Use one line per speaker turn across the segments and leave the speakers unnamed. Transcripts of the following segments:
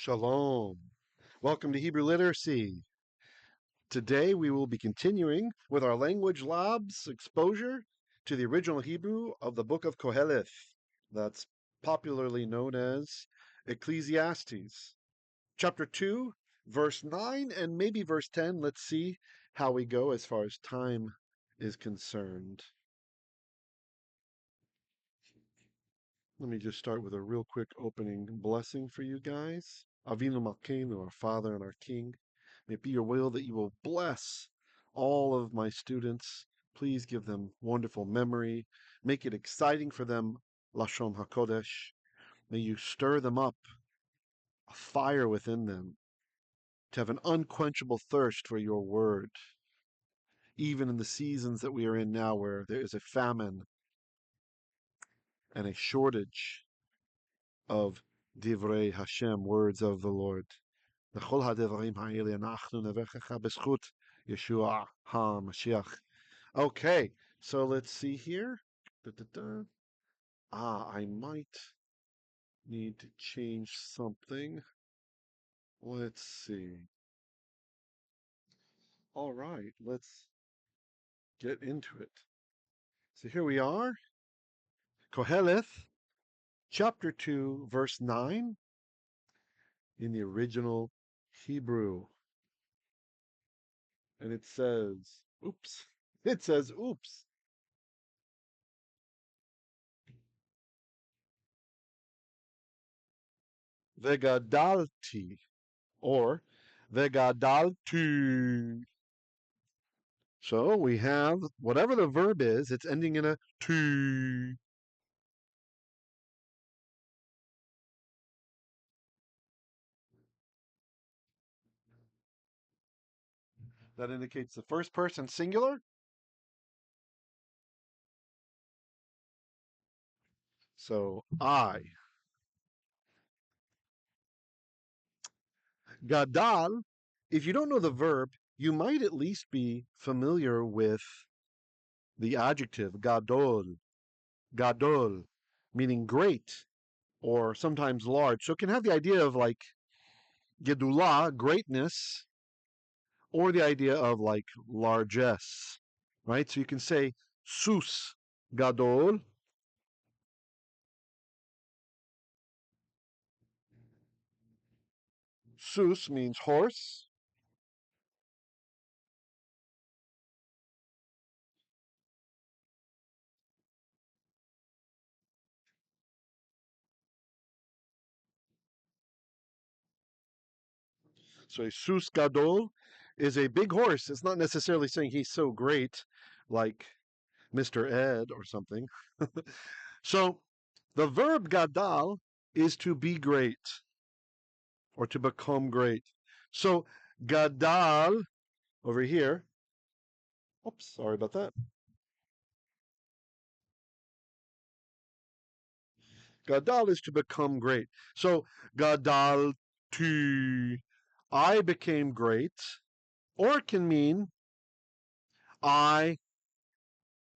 Shalom. Welcome to Hebrew Literacy. Today we will be continuing with our language labs exposure to the original Hebrew of the book of Qoheleth, that's popularly known as Ecclesiastes. Chapter 2, verse 9, and maybe verse 10. Let's see how we go as far as time is concerned. Let me just start with a real quick opening blessing for you guys. Avinu Malkeinu, our Father and our King, may it be your will that you will bless all of my students. Please give them wonderful memory. Make it exciting for them, Lashon HaKodesh. May you stir them up, a fire within them, to have an unquenchable thirst for your word. Even in the seasons that we are in now, where there is a famine and a shortage of Divrei Hashem, words of the Lord. Okay, so let's see here. I might need to change something. Let's see. All right, let's get into it. So here we are. Qoheleth, chapter 2, verse 9, in the original Hebrew. And it says, oops. Vegadalti, or vegadalti. So we have whatever the verb is, it's ending in a ti. That indicates the first person singular. So I. Gadal, if you don't know the verb, you might at least be familiar with the adjective gadol, gadol, meaning great or sometimes large. So it can have the idea of like gedulah, greatness, or the idea of like largesse, right? So you can say sus gadol. Sus means horse. So a sus gadol is a big horse. It's not necessarily saying he's so great like Mr. Ed or something. So the verb gadal is to be great or to become great. So gadal over here. Oops, sorry about that. Gadal is to become great. So gadalti, I became great, or it can mean I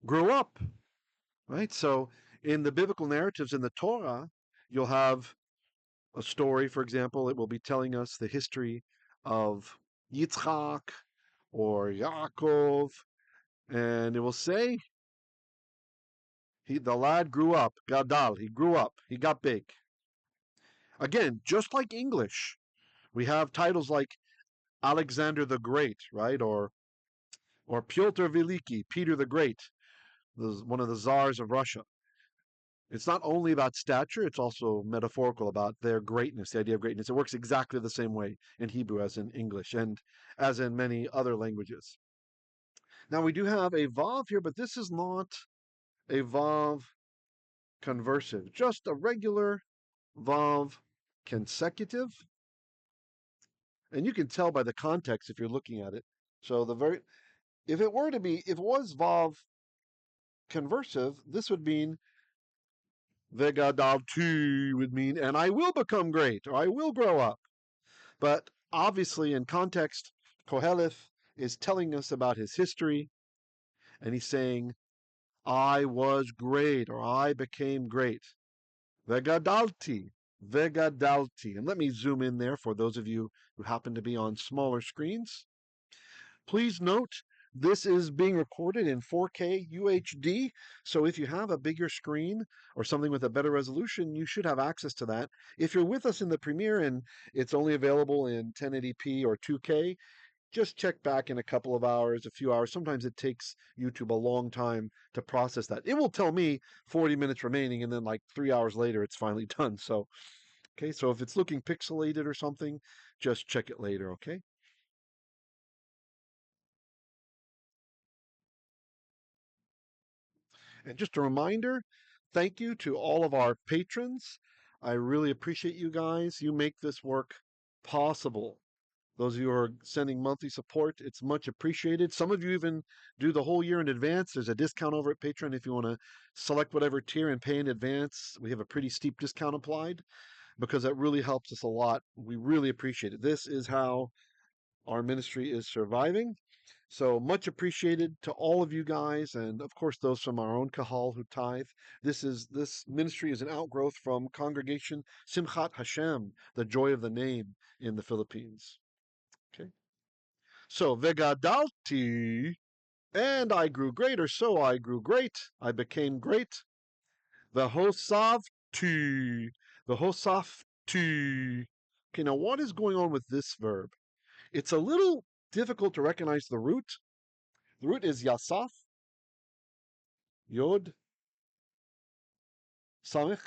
grew up, right? So in the biblical narratives in the Torah, you'll have a story, for example, it will be telling us the history of Yitzchak or Yaakov, and it will say the lad grew up, Gadal, he grew up, he got big. Again, just like English, we have titles like Alexander the Great, right? Or Pyotr Veliki, Peter the Great, one of the czars of Russia. It's not only about stature, it's also metaphorical about their greatness, the idea of greatness. It works exactly the same way in Hebrew as in English and as in many other languages. Now we do have a vav here, but this is not a vav conversive, just a regular vav consecutive. And you can tell by the context if you're looking at it. So if it was vav conversive, this would mean vegadalti would mean, and I will become great, or I will grow up. But obviously, in context, Qoheleth is telling us about his history, and he's saying, I was great, or I became great. Vegadalti, Vegadalti. And let me zoom in there for those of you who happen to be on smaller screens. Please note, this is being recorded in 4K UHD, so if you have a bigger screen or something with a better resolution, you should have access to that. If you're with us in the premiere and it's only available in 1080p or 2K, just check back in a couple of hours, a few hours. Sometimes it takes YouTube a long time to process that. It will tell me 40 minutes remaining, and then like 3 hours later, it's finally done. So, okay, so if it's looking pixelated or something, just check it later, okay? And just a reminder, thank you to all of our patrons. I really appreciate you guys. You make this work possible. Those of you who are sending monthly support, it's much appreciated. Some of you even do the whole year in advance. There's a discount over at Patreon if you want to select whatever tier and pay in advance. We have a pretty steep discount applied because that really helps us a lot. We really appreciate it. This is how our ministry is surviving. So much appreciated to all of you guys, and of course those from our own kahal who tithe. This ministry is an outgrowth from congregation Simchat Hashem, the joy of the name in the Philippines. Okay. So vegadalti, and I grew great, or so I grew great. I became great. Vehosavti, vehosafti. Okay, now what is going on with this verb? It's a little difficult to recognize the root. The root is yasaf, yod, samich,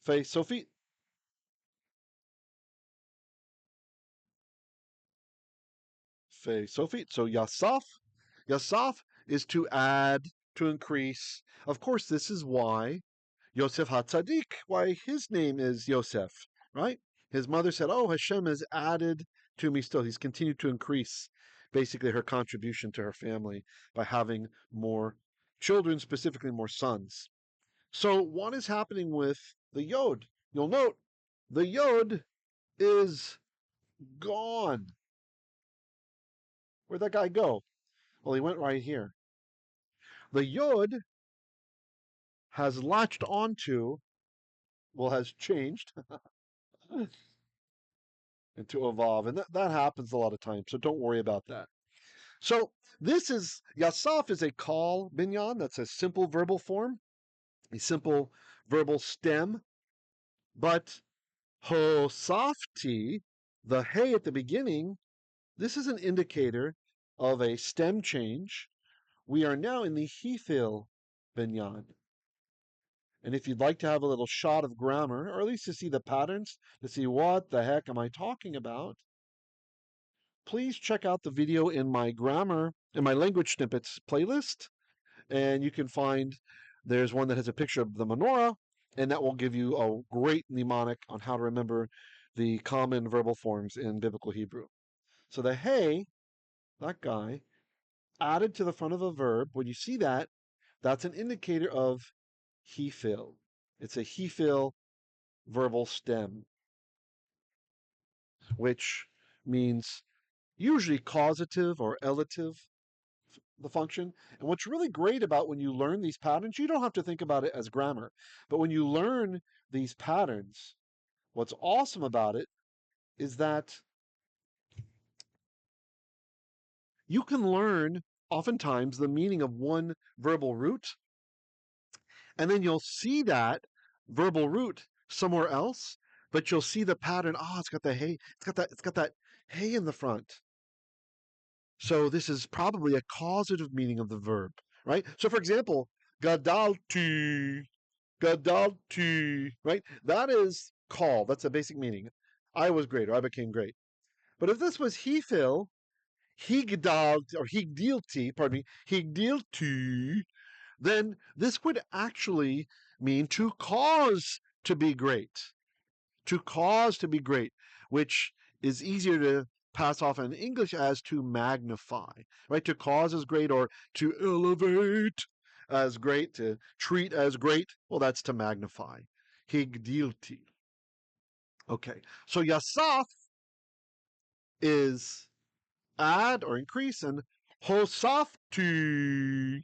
fe, sofi. Fe, sofi. So yasaf is to add, to increase. Of course, this is why Yosef HaTzadik, why his name is Yosef, right? His mother said, oh, Hashem has added to me still. He's continued to increase basically her contribution to her family by having more children, specifically more sons. So what is happening with the yod? You'll note the yod is gone. Where'd that guy go? Well, he went right here. The yod has latched onto, well, has changed and to evolve. And that happens a lot of times, so don't worry about that. So this is, Yasaf is a call binyan. That's a simple verbal form, a simple verbal stem. But Hosafti, the hey at the beginning, this is an indicator of a stem change. We are now in the Hiphil binyan. And if you'd like to have a little shot of grammar, or at least to see the patterns, to see what the heck am I talking about, please check out the video in my grammar, in my language snippets playlist. And you can find, there's one that has a picture of the menorah, and that will give you a great mnemonic on how to remember the common verbal forms in biblical Hebrew. So the hey, that guy, added to the front of a verb, when you see that, that's an indicator of hifil. It's a hifil verbal stem, which means usually causative or elative, the function. And what's really great about when you learn these patterns, you don't have to think about it as grammar, but when you learn these patterns, what's awesome about it is that you can learn oftentimes the meaning of one verbal root, and then you'll see that verbal root somewhere else, but you'll see the pattern. Ah, it's got the hey, it's got that hey in the front. So this is probably a causative meaning of the verb, right? So for example, gadalti, gadalti, right? That is call. That's a basic meaning. I was great, or I became great. But if this was hifil, higdalt, or higdilti, pardon me, higdilti, then this would actually mean to cause to be great. To cause to be great, which is easier to pass off in English as to magnify, right? To cause as great, or to elevate as great, to treat as great. Well, that's to magnify. Higdilti. Okay, so yasaf is add or increase, and hosafti,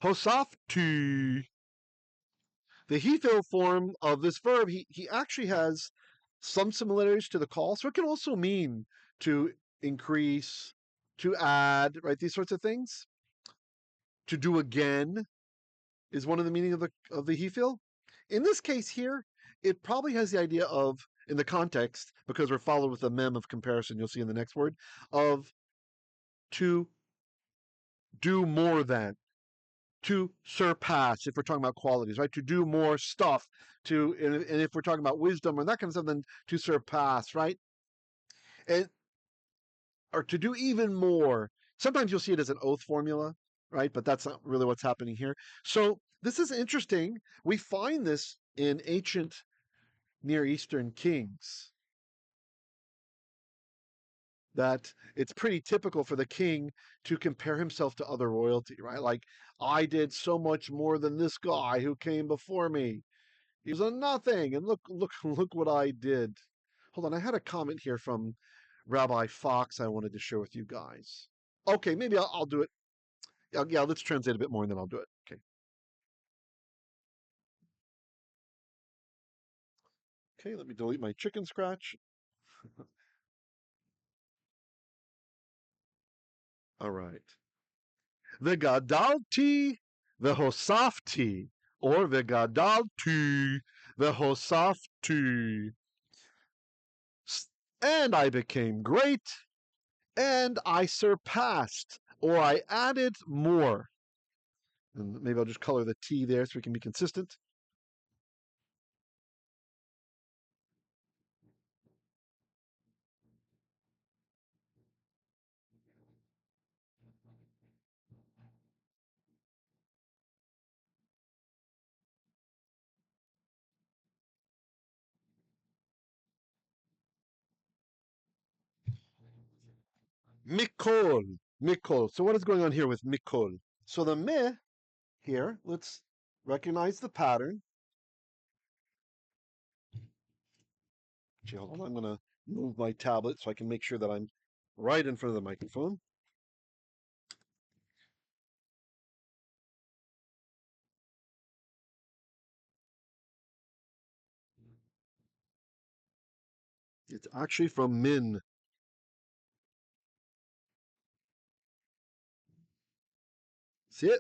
hosafti. The hifil form of this verb, he actually has some similarities to the call. So it can also mean to increase, to add, right? These sorts of things. To do again is one of the meaning of the hifil. In this case here, it probably has the idea of, in the context, because we're followed with a mem of comparison, you'll see in the next word, of to do more than, to surpass, if we're talking about qualities, right? To do more stuff, and if we're talking about wisdom or that kind of stuff, then to surpass, right? And or to do even more. Sometimes you'll see it as an oath formula, right? But that's not really what's happening here. So this is interesting. We find this in ancient Near Eastern kings, that it's pretty typical for the king to compare himself to other royalty, right? Like, I did so much more than this guy who came before me. He was a nothing, and look what I did. Hold on, I had a comment here from Rabbi Fox I wanted to share with you guys. Okay, maybe I'll do it. Yeah, let's translate a bit more and then I'll do it. Okay. Okay, let me delete my chicken scratch. All right. וגדלתי והוספתי, or וגדלתי והוספתי. And I became great, and I surpassed, or I added more. And maybe I'll just color the T there so we can be consistent. mikhal. So what is going on here with mikhal? So the me here, let's recognize the pattern. Actually, hold on, I'm going to move my tablet so I can make sure that I'm right in front of the microphone. It's actually from min. See it?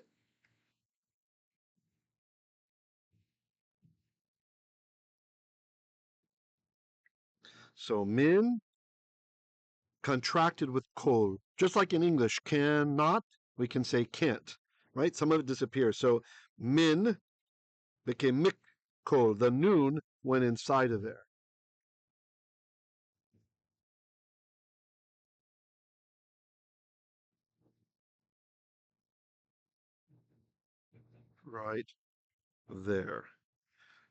So min contracted with kol. Just like in English, cannot, we can say can't, right? Some of it disappears. So min became mikhol. The noon went inside of there. Right there.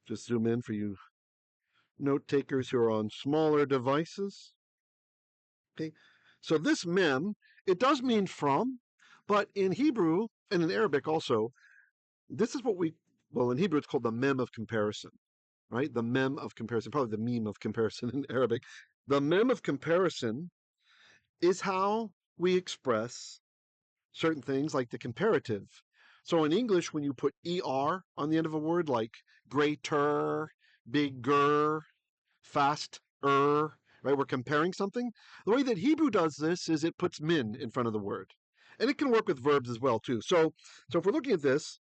Just zoom in for you note takers who are on smaller devices. Okay. So this mem, it does mean from, but in Hebrew and in Arabic also, this is what well, in Hebrew it's called the mem of comparison, right? The mem of comparison, probably the meme of comparison in Arabic. The mem of comparison is how we express certain things like the comparative. So in English, when you put er on the end of a word, like greater, bigger, faster, right? We're comparing something. The way that Hebrew does this is it puts min in front of the word. And it can work with verbs as well, too. So if we're looking at this,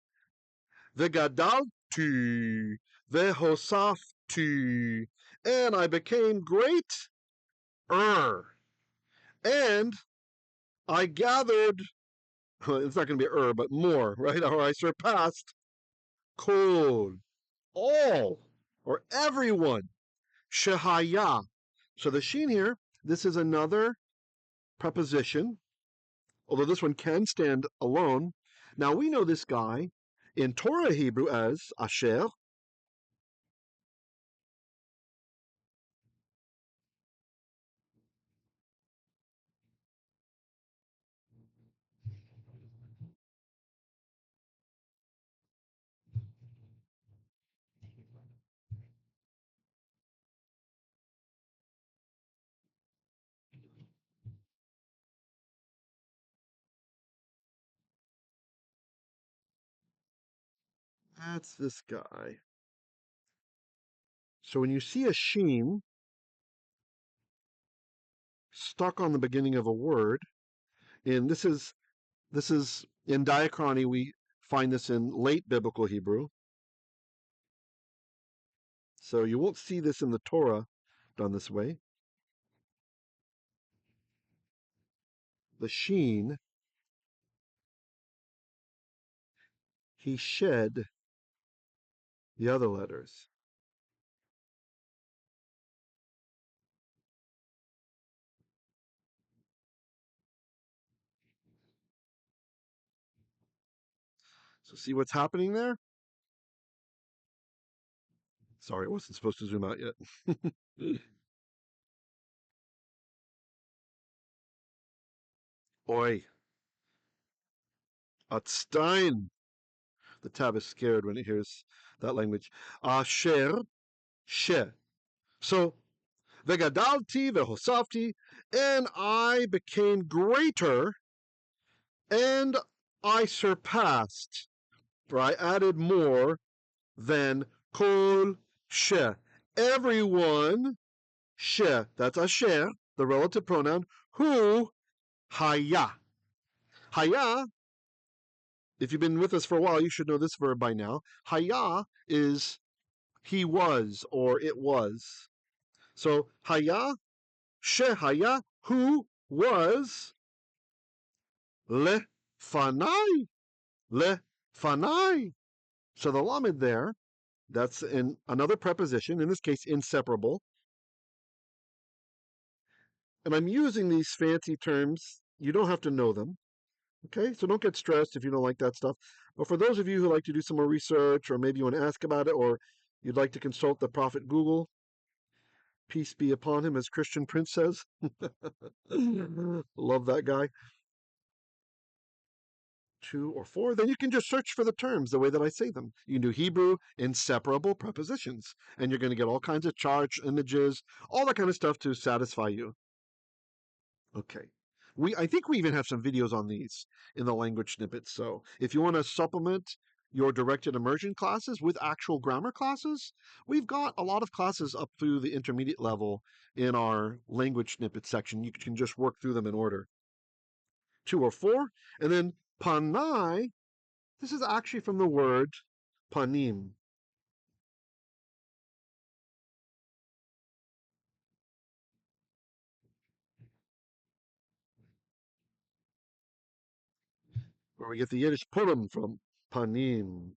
וגדלתי והוספתי, and I became great, and I gathered, it's not going to be but more, right? Or I surpassed, kol, all, or everyone, shehayah. So the sheen here, this is another preposition, although this one can stand alone. Now we know this guy in Torah Hebrew as asher. That's this guy. So when you see a sheen stuck on the beginning of a word, and this is in diachrony, we find this in late biblical Hebrew. So you won't see this in the Torah done this way. The sheen, he shed the other letters. So see what's happening there? Sorry, I wasn't supposed to zoom out yet. Oi, Atstein. The tab is scared when it hears that language. Asher, she. So, וגדלתי והוספתי, and I became greater, and I surpassed, or I added more than kol she. Everyone, she, that's asher, the relative pronoun, who, haya. Haya, if you've been with us for a while, you should know this verb by now. Haya is he was or it was. So haya, shehayah, who was lefanai, lefanai. So the lamed there, that's in another preposition, in this case inseparable. And I'm using these fancy terms. You don't have to know them. Okay, so don't get stressed if you don't like that stuff. But for those of you who like to do some more research, or maybe you want to ask about it, or you'd like to consult the prophet Google, peace be upon him, as Christian Prince says. Love that guy. 2 or 4, then you can just search for the terms the way that I say them. You can do Hebrew inseparable prepositions, and you're going to get all kinds of charts, images, all that kind of stuff to satisfy you. Okay. I think we even have some videos on these in the language snippets. So if you want to supplement your directed immersion classes with actual grammar classes, we've got a lot of classes up through the intermediate level in our language snippet section. You can just work through them in order. 2 or 4, and then panai, this is actually from the word panim. Where we get the Yiddish purim from, panim,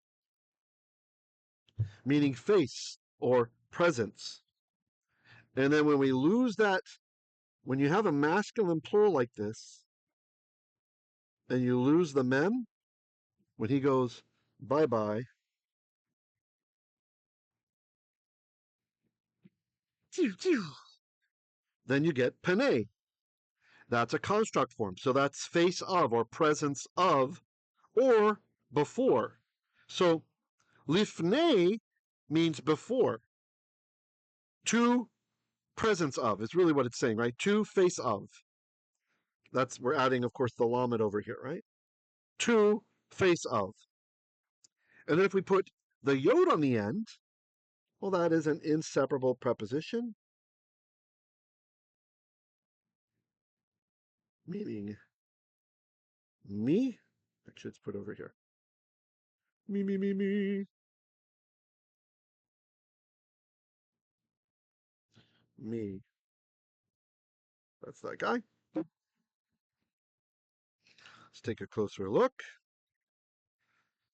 meaning face or presence. And then when we lose that, when you have a masculine plural like this, and you lose the mem, when he goes bye-bye, then you get pene. That's a construct form. So that's face of or presence of or before. So lifnei means before. To presence of is really what it's saying, right? To face of. We're adding, of course, the lamed over here, right? To face of. And then if we put the yod on the end, well, that is an inseparable preposition, meaning me. Actually, it's put over here. Me, me, me, me. Me. That's that guy. Let's take a closer look.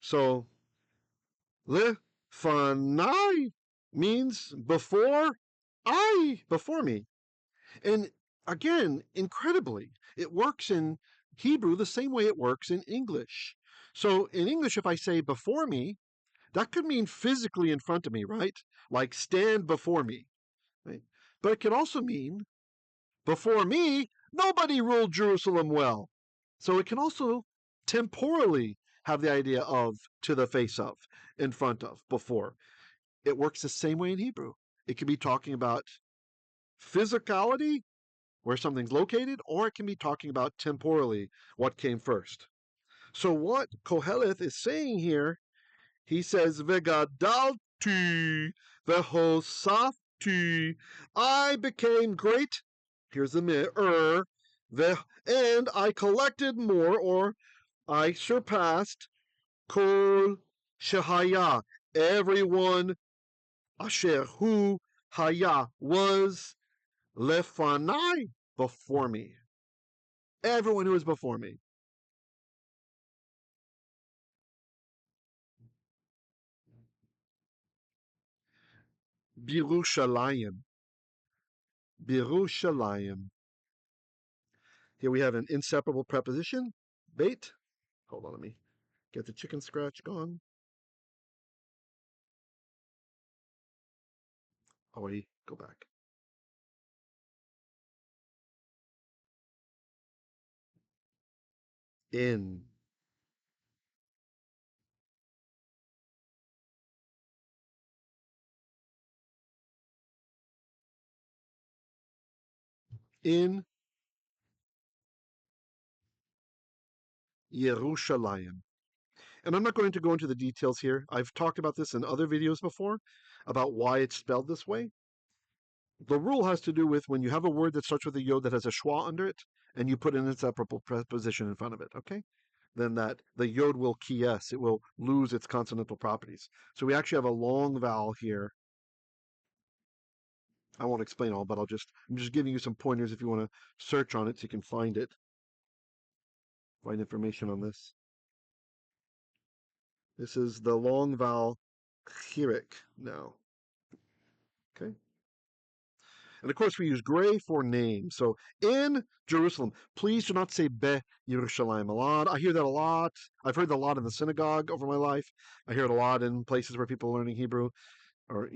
So, lefanai means before before me. And again, incredibly, it works in Hebrew the same way it works in English. So in English, if I say before me, that could mean physically in front of me, right? Like stand before me, right? But it can also mean before me, nobody ruled Jerusalem well. So it can also temporally have the idea of, to the face of, in front of, before. It works the same way in Hebrew. It can be talking about physicality, where something's located, or it can be talking about temporally what came first. So what Qoheleth is saying here, he says, וגדלתי והוספתי. I became great. Here's the mirror. And I collected more, or I surpassed kol shehayah. Everyone asher hu haya was lefanai, before me. Everyone who was before me. Birushalayim. Birushalayim. Here we have an inseparable preposition. Bait. Hold on, let me get the chicken scratch gone. Oh, wait, go back. In. In Yerushalayim. And I'm not going to go into the details here. I've talked about this in other videos before, about why it's spelled this way. The rule has to do with when you have a word that starts with a yod that has a schwa under it, and you put an inseparable preposition in front of it, okay? Then that the yod will kies, it will lose its consonantal properties. So we actually have a long vowel here. I won't explain all, but I'm just giving you some pointers if you want to search on it so you can find it. Find information on this. This is the long vowel chirik now. Okay. And of course, we use gray for name. So in Jerusalem, please do not say be Yerushalayim a lot. I hear that a lot. I've heard that a lot in the synagogue over my life. I hear it a lot in places where people are learning Hebrew. Or,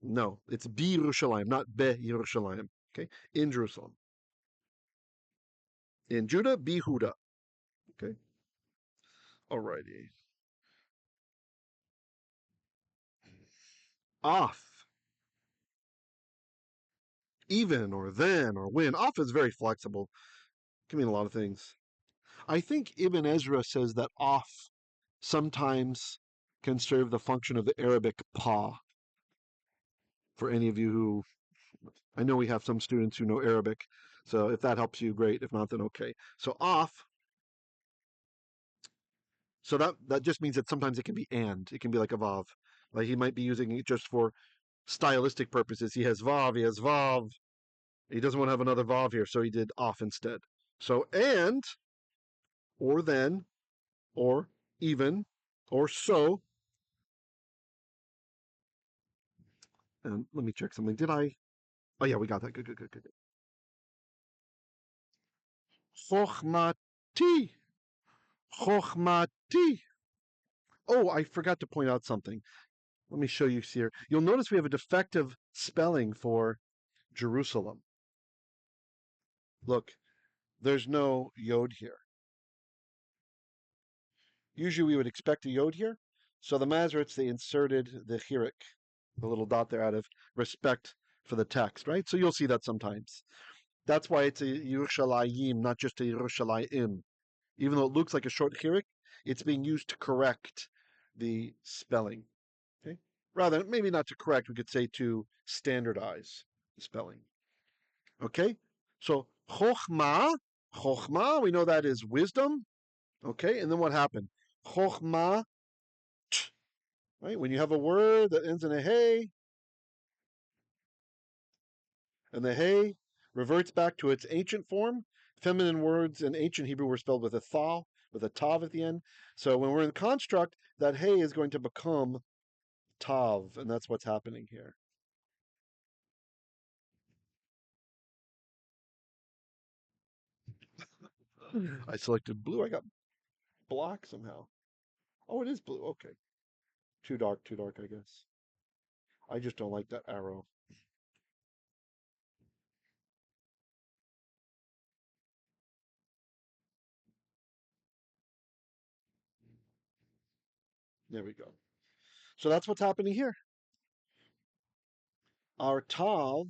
no, it's birushalayim, not be Yerushalayim. Okay, in Jerusalem. In Judah, Behuda. Okay. Alrighty. Off. Even or then or when. Off is very flexible. It can mean a lot of things. I think Ibn Ezra says that off sometimes can serve the function of the Arabic pa. For any of you who, I know we have some students who know Arabic, so if that helps you, great. If not, then okay. So off. So that just means that sometimes it can be and. It can be like a vav. Like he might be using it just for stylistic purposes. He has vav, he has vav. He doesn't want to have another vav here, so he did off instead. So and, or then, or even, or so. And let me check something. Did I? Oh yeah, we got that. Good, good, good, good. Chokhmati. Chokhmati. Oh, I forgot to point out something. Let me show you here. You'll notice we have a defective spelling for Jerusalem. Look, there's no yod here. Usually we would expect a yod here. So the Masoretes, they inserted the chirik, the little dot there, out of respect for the text, right? So you'll see that sometimes. That's why it's a Yerushalayim, not just a Yerushalayim. Even though it looks like a short chirik, it's being used to correct the spelling. Okay? Rather, maybe not to correct, we could say to standardize the spelling. Okay? So, chokhmah, we know that is wisdom. Okay? And then what happened? Chokhmah, right? When you have a word that ends in a hey, and the hey reverts back to its ancient form. Feminine words in ancient Hebrew were spelled with a tha, with a tav at the end. So when we're in construct, that hey is going to become tav, and that's what's happening here. I selected blue. I got black somehow. Oh, it is blue. Okay. Too dark, I guess. I just don't like that arrow. There we go. So that's what's happening here. Our tav,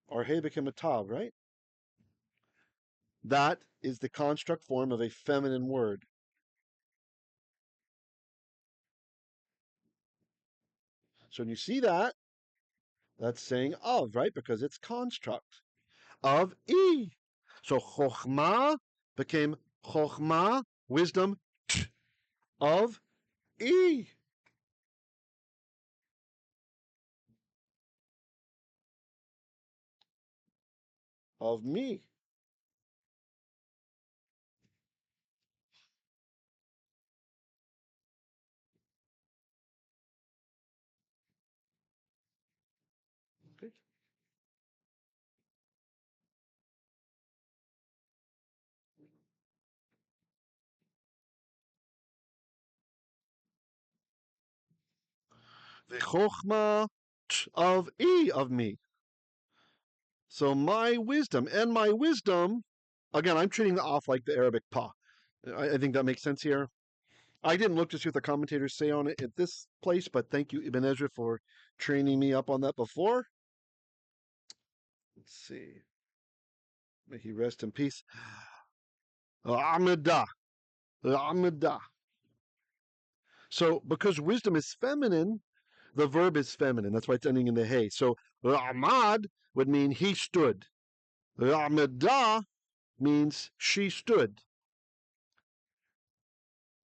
our hey became a tav, right? That is the construct form of a feminine word. So when you see that, that's saying of, right? Because it's construct. Of E. So chokhmah became chokhmah, wisdom, of E. Of me. Okay. The chokhmah of E of me. So my wisdom, and my wisdom, again, I'm treating it off like the Arabic pa. I think that makes sense here. I didn't look to see what the commentators say on it at this place, but thank you, Ibn Ezra, for training me up on that before. Let's see. May he rest in peace. Amadah. Amadah. So because wisdom is feminine, the verb is feminine. That's why it's ending in the hey. So amad would mean he stood. Amadah means she stood.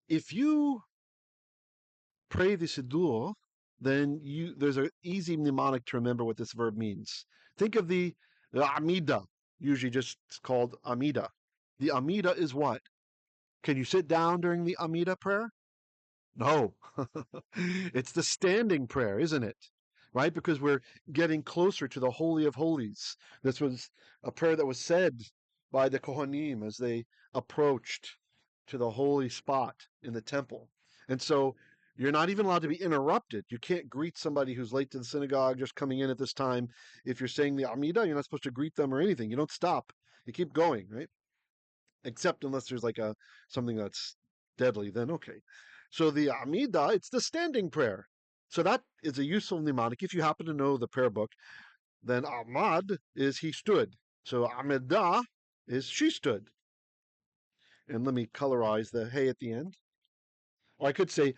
If you pray the Siddur, then there's an easy mnemonic to remember what this verb means. Think of the amida, usually just called amida. The amida is what? Can you sit down during the amida prayer? No. It's the standing prayer, isn't it? Right? Because we're getting closer to the Holy of Holies. This was a prayer that was said by the Kohanim as they approached to the holy spot in the temple. And so you're not even allowed to be interrupted. You can't greet somebody who's late to the synagogue, just coming in at this time. If you're saying the Amidah, you're not supposed to greet them or anything. You don't stop. You keep going, right? Except unless there's like something that's deadly, then okay. So the Amidah, it's the standing prayer. So that is a useful mnemonic. If you happen to know the prayer book, then Ahmad is he stood. So Amidah is she stood. And let me colorize the hey at the end. Or I could say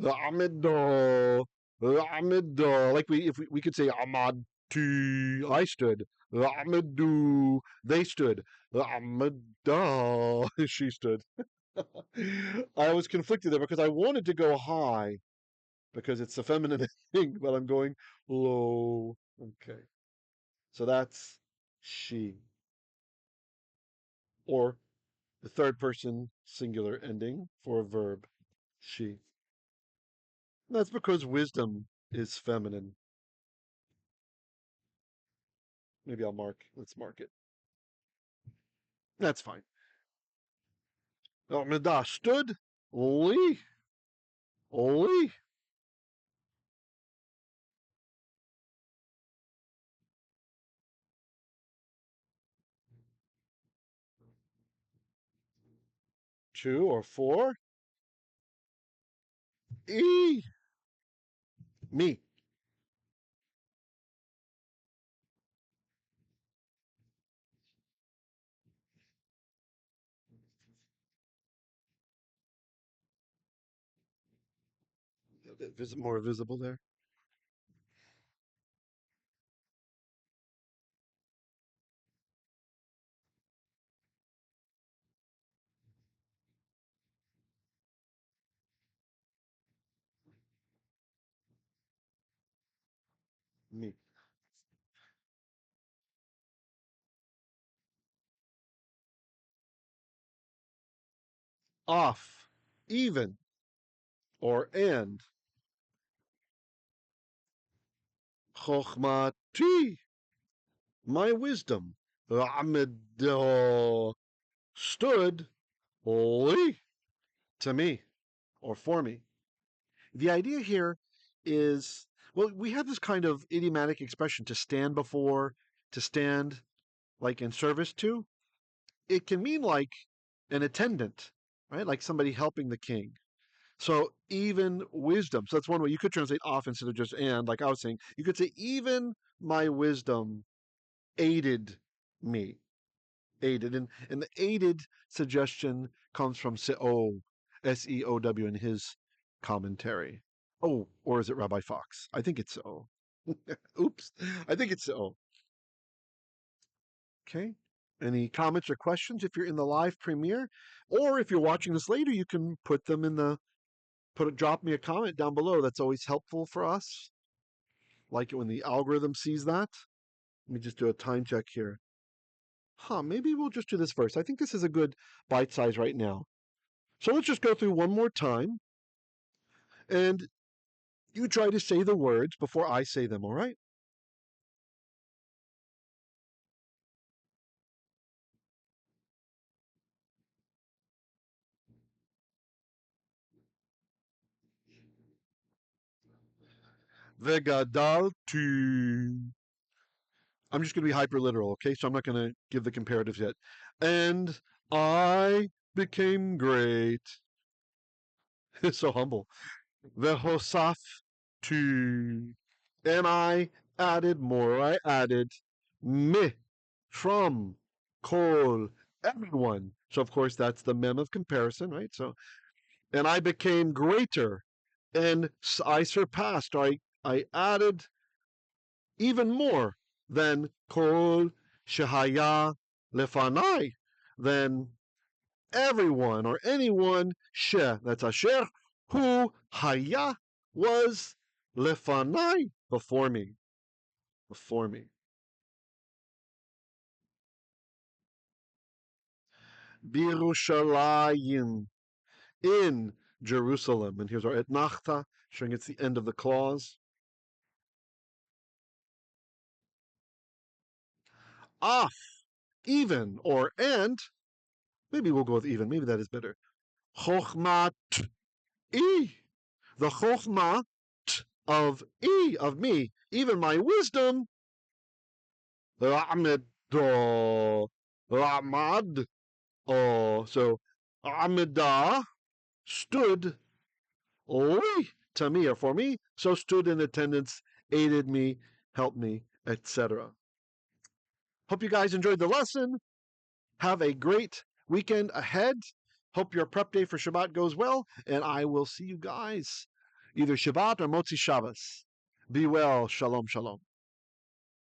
Amidah, Amidah. Like we could say Ahmad I stood. Amidu, they stood. Amadah, she stood. I was conflicted there because I wanted to go high because it's a feminine thing, but I'm going low. Okay. So that's she. Or the third person singular ending for a verb, she. That's because wisdom is feminine. Maybe let's mark it. That's fine. Amadah stood. Oli. Oli. Two or four. E. Me. A bit more visible there. Me. Off. Even. Or and. Chakhmati. My wisdom. Amadah stood. Li. To me. Or for me. The idea here is, well, we have this kind of idiomatic expression to stand before, to stand like in service to. It can mean like an attendant, right? Like somebody helping the king. So even wisdom. So that's one way you could translate off instead of just and, like I was saying. You could say, even my wisdom aided me. Aided. And the aided suggestion comes from Seow, Seow in his commentary. Oh, or is it Rabbi Fox? I think it's so. Oops. I think it's so. Okay. Any comments or questions if you're in the live premiere? Or if you're watching this later, you can put them in the drop me a comment down below. That's always helpful for us. Like it when the algorithm sees that. Let me just do a time check here. Maybe we'll just do this first. I think this is a good bite size right now. So let's just go through one more time. And you try to say the words before I say them, all right? וגדלתי. I'm just going to be hyper literal, okay? So I'm not going to give the comparatives yet. And I became great. It's so humble. והוספתי. And I added more. I added me, from, kol, everyone. So of course that's the mem of comparison, right? So, and I became greater, and I surpassed. I added even more than kol shehayah לפני, than everyone or anyone she, that's asher, who haya, was לפני, before me, before me. Birushalayim, in Jerusalem. And here's our etnachta, showing it's the end of the clause. Af, even, or and, maybe we'll go with even, maybe that is better. Chakhmati, the chokhmah of me, even my wisdom. Amadah, amad, so amadah, stood, li, to me or for me, so stood in attendance, aided me, helped me, etc. Hope you guys enjoyed the lesson. Have a great weekend ahead. Hope your prep day for Shabbat goes well, and I will see you guys either Shabbat or Motzi Shabbos. Be well. Shalom, shalom.